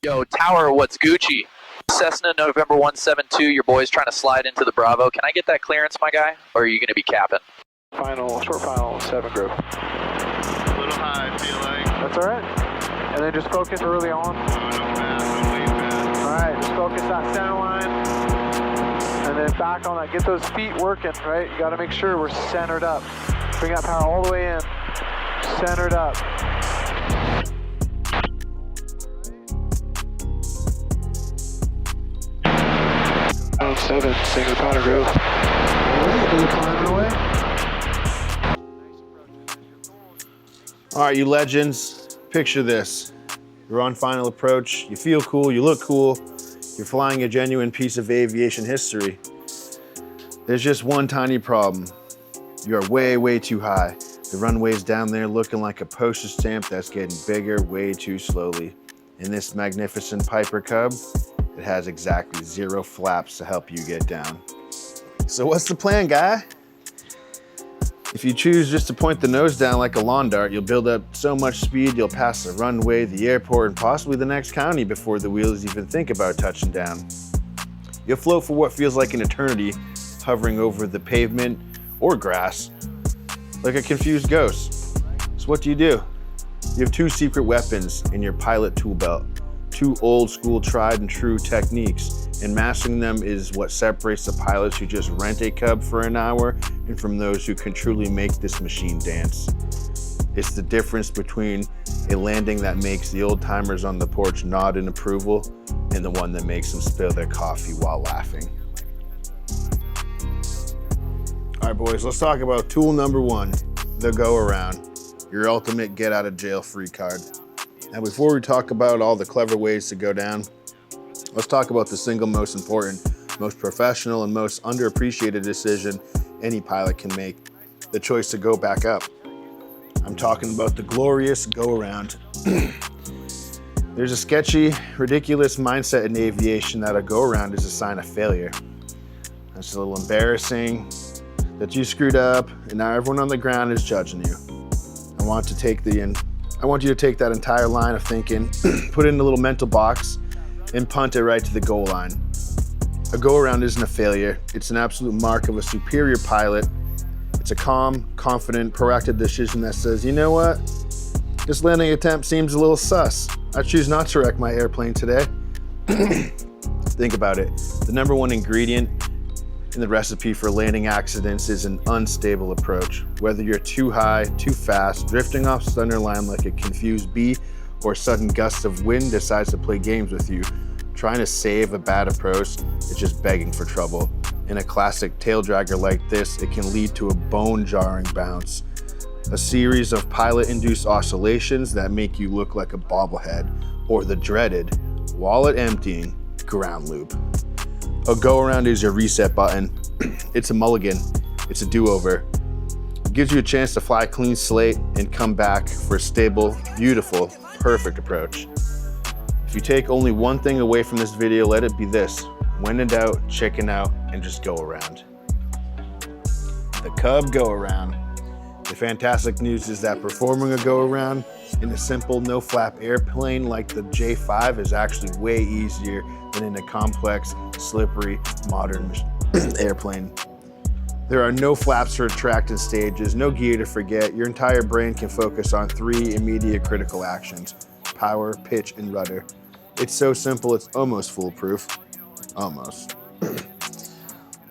Yo, Tower, what's Gucci? Cessna November 172, your boy's trying to slide into the Bravo. Can I get that clearance, my guy? Or are you going to be capping? Short final 7 group. A little high, I feel like. That's all right. And then just focus early on. No fast. All right, just focus that center line. And then back on that. Get those feet working, right? You got to make sure we're centered up. Bring that power all the way in. Centered up. 7, single powder groove. All right, you legends, picture this. You're on final approach, you feel cool, you look cool, you're flying a genuine piece of aviation history. There's just one tiny problem. You're way, way too high. The runway's down there looking like a postage stamp that's getting bigger way too slowly. In this magnificent Piper Cub, it has exactly 0 flaps to help you get down. So what's the plan, guy? If you choose just to point the nose down like a lawn dart, you'll build up so much speed you'll pass the runway, the airport, and possibly the next county before the wheels even think about touching down. You'll float for what feels like an eternity, hovering over the pavement or grass, like a confused ghost. So what do? You have 2 secret weapons in your pilot tool belt. 2 old school tried and true techniques, and mastering them is what separates the pilots who just rent a Cub for an hour and from those who can truly make this machine dance. It's the difference between a landing that makes the old timers on the porch nod in approval and the one that makes them spill their coffee while laughing. All right, boys, let's talk about tool number 1, the go around, your ultimate get out of jail free card. Now, before we talk about all the clever ways to go down, let's talk about the single most important, most professional, and most underappreciated decision any pilot can make, the choice to go back up. I'm talking about the glorious go around. There's a sketchy, ridiculous mindset in aviation that a go around is a sign of failure. It's a little embarrassing that you screwed up and now everyone on the ground is judging you. I want you to take that entire line of thinking, put it in a little mental box, and punt it right to the goal line. A go-around isn't a failure. It's an absolute mark of a superior pilot. It's a calm, confident, proactive decision that says, you know what? This landing attempt seems a little sus. I choose not to wreck my airplane today. Think about it. The number 1 ingredient in the recipe for landing accidents is an unstable approach. Whether you're too high, too fast, drifting off center line like a confused bee, or a sudden gust of wind decides to play games with you, trying to save a bad approach is just begging for trouble. In a classic taildragger like this, it can lead to a bone-jarring bounce, a series of pilot-induced oscillations that make you look like a bobblehead, or the dreaded, wallet-emptying ground loop. A go-around is your reset button. It's a mulligan. It's a do-over. It gives you a chance to fly a clean slate and come back for a stable, beautiful, perfect approach. If you take only one thing away from this video, let it be this: when in doubt, chicken out, and just go around. The Cub go-around. The fantastic news is that performing a go-around in a simple no-flap airplane like the J5 is actually way easier than in a complex, slippery, modern airplane. There are no flaps to retract in stages, no gear to forget. Your entire brain can focus on 3 immediate critical actions: power, pitch, and rudder. It's so simple, it's almost foolproof. Almost.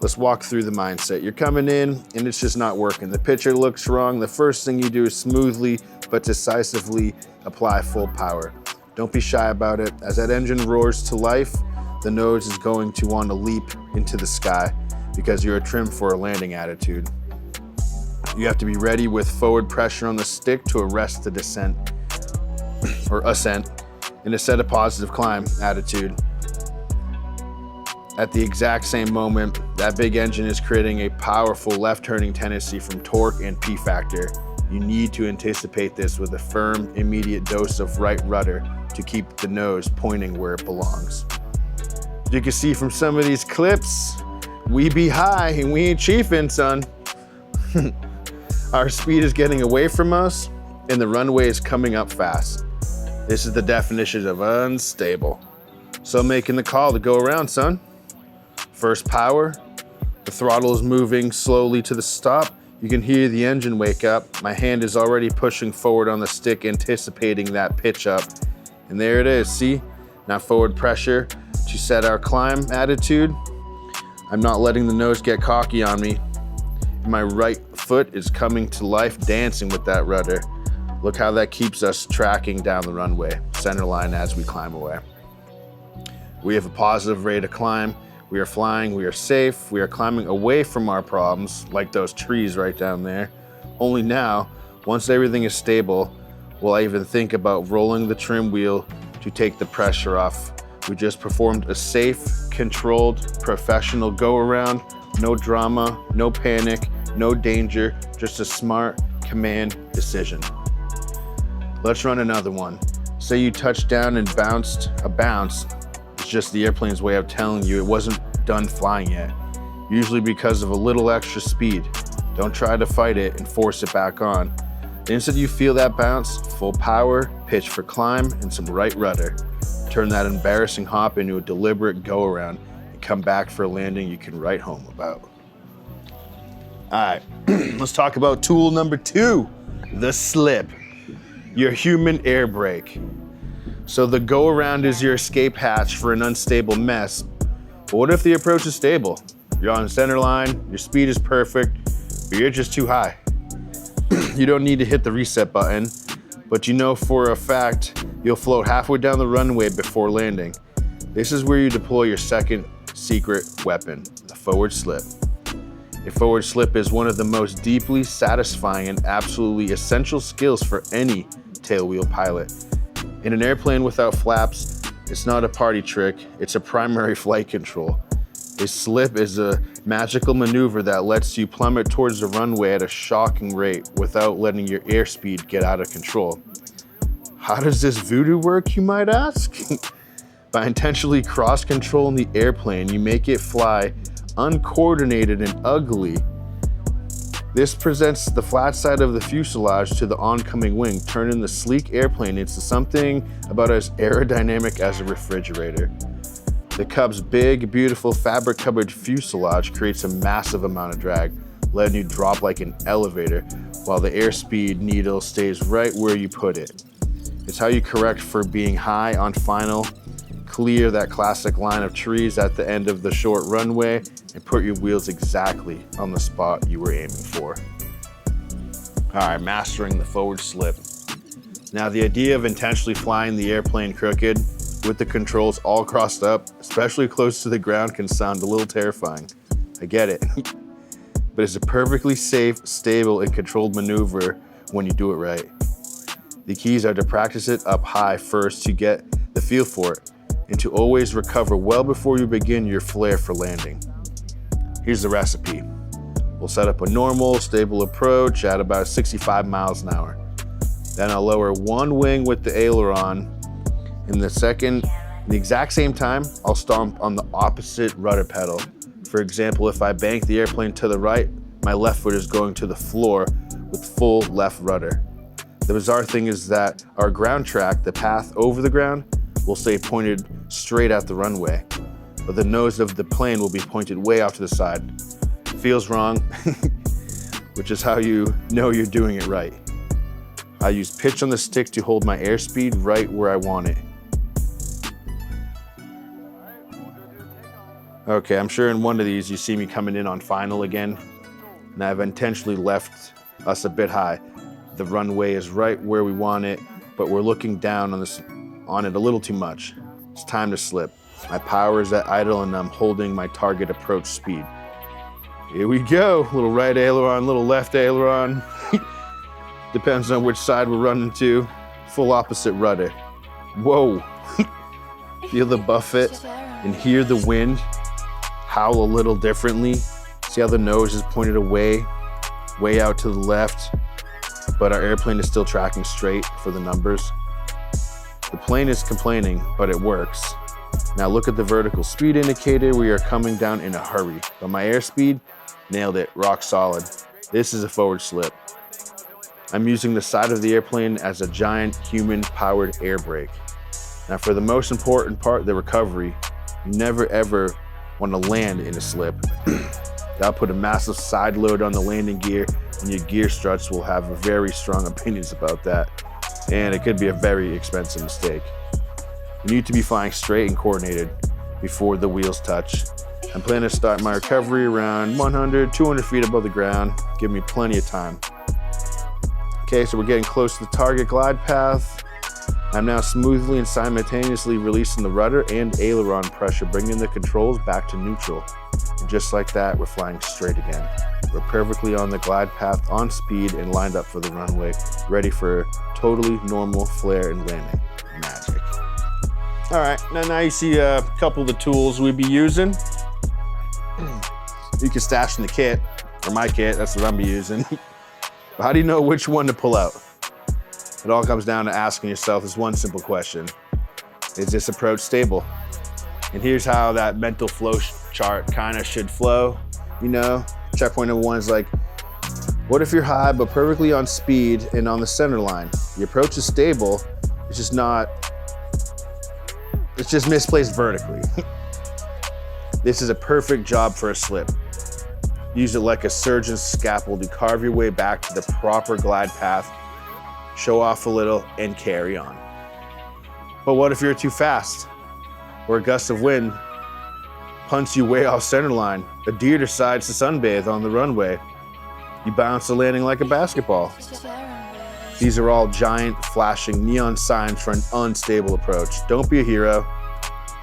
Let's walk through the mindset. You're coming in and it's just not working. The pitcher looks wrong. The first thing you do is smoothly but decisively apply full power. Don't be shy about it. As that engine roars to life, the nose is going to want to leap into the sky because you're trimmed for a landing attitude. You have to be ready with forward pressure on the stick to arrest the descent or ascent in a set of positive climb attitude. At the exact same moment, that big engine is creating a powerful left-turning tendency from torque and P factor. You need to anticipate this with a firm, immediate dose of right rudder to keep the nose pointing where it belongs. You can see from some of these clips, we be high and we ain't chiefing, son. Our speed is getting away from us and the runway is coming up fast. This is the definition of unstable. So making the call to go around, son. First power, the throttle is moving slowly to the stop. You can hear the engine wake up. My hand is already pushing forward on the stick, anticipating that pitch up. And there it is, see? Now forward pressure to set our climb attitude. I'm not letting the nose get cocky on me. My right foot is coming to life, dancing with that rudder. Look how that keeps us tracking down the runway, center line as we climb away. We have a positive rate of climb. We are flying, we are safe, we are climbing away from our problems, like those trees right down there. Only now, once everything is stable, will I even think about rolling the trim wheel to take the pressure off. We just performed a safe, controlled, professional go-around, no drama, no panic, no danger, just a smart command decision. Let's run another one. Say you touched down and bounced a bounce. It's just the airplane's way of telling you it wasn't done flying yet, usually because of a little extra speed. Don't try to fight it and force it back on. The instant you feel that bounce, full power, pitch for climb, and some right rudder. Turn that embarrassing hop into a deliberate go around and come back for a landing you can write home about. All right, let's talk about tool number 2, the slip, your human air brake. So the go around is your escape hatch for an unstable mess. But what if the approach is stable? You're on the center line, your speed is perfect, but you're just too high. You don't need to hit the reset button, but you know for a fact you'll float halfway down the runway before landing. This is where you deploy your second secret weapon, the forward slip. A forward slip is one of the most deeply satisfying and absolutely essential skills for any tailwheel pilot. In an airplane without flaps, it's not a party trick, it's a primary flight control. A slip is a magical maneuver that lets you plummet towards the runway at a shocking rate without letting your airspeed get out of control. How does this voodoo work, you might ask? By intentionally cross-controlling the airplane, you make it fly uncoordinated and ugly. This presents the flat side of the fuselage to the oncoming wing, turning the sleek airplane into something about as aerodynamic as a refrigerator. The Cub's big, beautiful fabric-covered fuselage creates a massive amount of drag, letting you drop like an elevator, while the airspeed needle stays right where you put it. It's how you correct for being high on final, clear that classic line of trees at the end of the short runway, and put your wheels exactly on the spot you were aiming for. All right, mastering the forward slip. Now, the idea of intentionally flying the airplane crooked with the controls all crossed up, especially close to the ground, can sound a little terrifying. I get it. But it's a perfectly safe, stable, and controlled maneuver when you do it right. The keys are to practice it up high first to get the feel for it, and to always recover well before you begin your flare for landing. Here's the recipe. We'll set up a normal, stable approach at about 65 miles an hour. Then I'll lower one wing with the aileron. In the exact same time, I'll stomp on the opposite rudder pedal. For example, if I bank the airplane to the right, my left foot is going to the floor with full left rudder. The bizarre thing is that our ground track, the path over the ground, will stay pointed straight at the runway, but the nose of the plane will be pointed way off to the side. Feels wrong, which is how you know you're doing it right. I use pitch on the stick to hold my airspeed right where I want it. Okay, I'm sure in one of these you see me coming in on final again, and I've intentionally left us a bit high. The runway is right where we want it, but we're looking down on it a little too much. It's time to slip. My power is at idle and I'm holding my target approach speed. Here we go, little right aileron, little left aileron. Depends on which side we're running to. Full opposite rudder. Whoa. Feel the buffet and hear the wind howl a little differently. See how the nose is pointed away, way out to the left, but our airplane is still tracking straight for the numbers. The plane is complaining, but it works. Now look at the vertical speed indicator. We are coming down in a hurry, but my airspeed, nailed it, rock solid. This is a forward slip. I'm using the side of the airplane as a giant human-powered air brake. Now for the most important part, the recovery, you never ever want to land in a slip. That'll put a massive side load on the landing gear, and your gear struts will have very strong opinions about that. And it could be a very expensive mistake. You need to be flying straight and coordinated before the wheels touch. I'm planning to start my recovery around 100, 200 feet above the ground. Give me plenty of time. Okay, so we're getting close to the target glide path. I'm now smoothly and simultaneously releasing the rudder and aileron pressure, bringing the controls back to neutral. And just like that, we're flying straight again. We're perfectly on the glide path, on speed, and lined up for the runway, ready for totally normal flare and landing. Magic. All right, now you see a couple of the tools we'd be using. You can stash in the kit, or my kit, that's what I'm be using. But how do you know which one to pull out? It all comes down to asking yourself this one simple question. Is this approach stable? And here's how that mental flow chart kind of should flow. You know, checkpoint number one is like, what if you're high but perfectly on speed and on the center line? The approach is stable, it's just misplaced vertically. This is a perfect job for a slip. Use it like a surgeon's scalpel to carve your way back to the proper glide path, show off a little, and carry on. But what if you're too fast? Or a gust of wind punts you way off center line? A deer decides to sunbathe on the runway. You bounce the landing like a basketball. These are all giant, flashing neon signs for an unstable approach. Don't be a hero.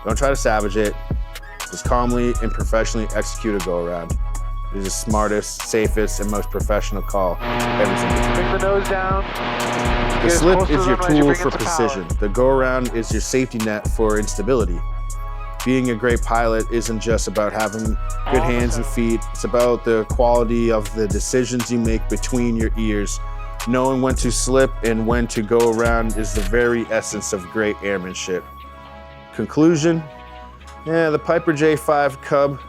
Don't try to savage it. Just calmly and professionally execute a go-around. It is the smartest, safest, and most professional call every single time. Bring the nose down. The slip is your tool for precision. The go-around is your safety net for instability. Being a great pilot isn't just about having good hands and feet. It's about the quality of the decisions you make between your ears. Knowing when to slip and when to go around is the very essence of great airmanship. Conclusion, the Piper J5 Cub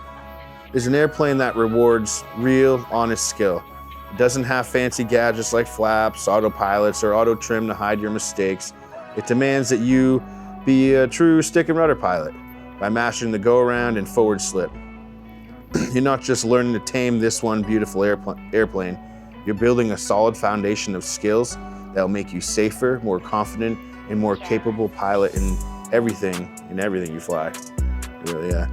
is an airplane that rewards real, honest skill. It doesn't have fancy gadgets like flaps, autopilots, or auto trim to hide your mistakes. It demands that you be a true stick and rudder pilot by mastering the go-around and forward slip. You're not just learning to tame this one beautiful airplane, you're building a solid foundation of skills that will make you safer, more confident, and more capable pilot in everything you fly. Really, yeah.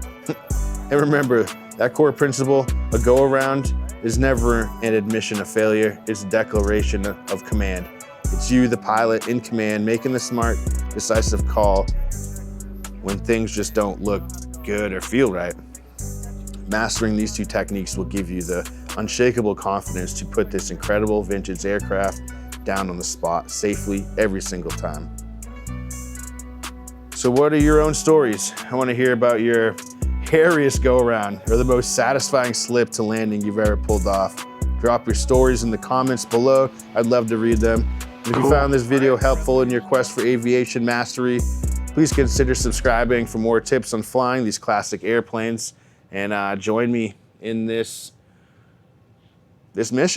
And remember, that core principle, a go-around, is never an admission of failure. It's a declaration of command. It's you, the pilot in command, making the smart, decisive call when things just don't look good or feel right. Mastering these two techniques will give you the unshakable confidence to put this incredible vintage aircraft down on the spot safely every single time. So what are your own stories? I want to hear about your hairiest go-around or the most satisfying slip to landing you've ever pulled off. Drop your stories in the comments below. I'd love to read them. And if you found this video helpful in your quest for aviation mastery, please consider subscribing for more tips on flying these classic airplanes, and join me in this mission.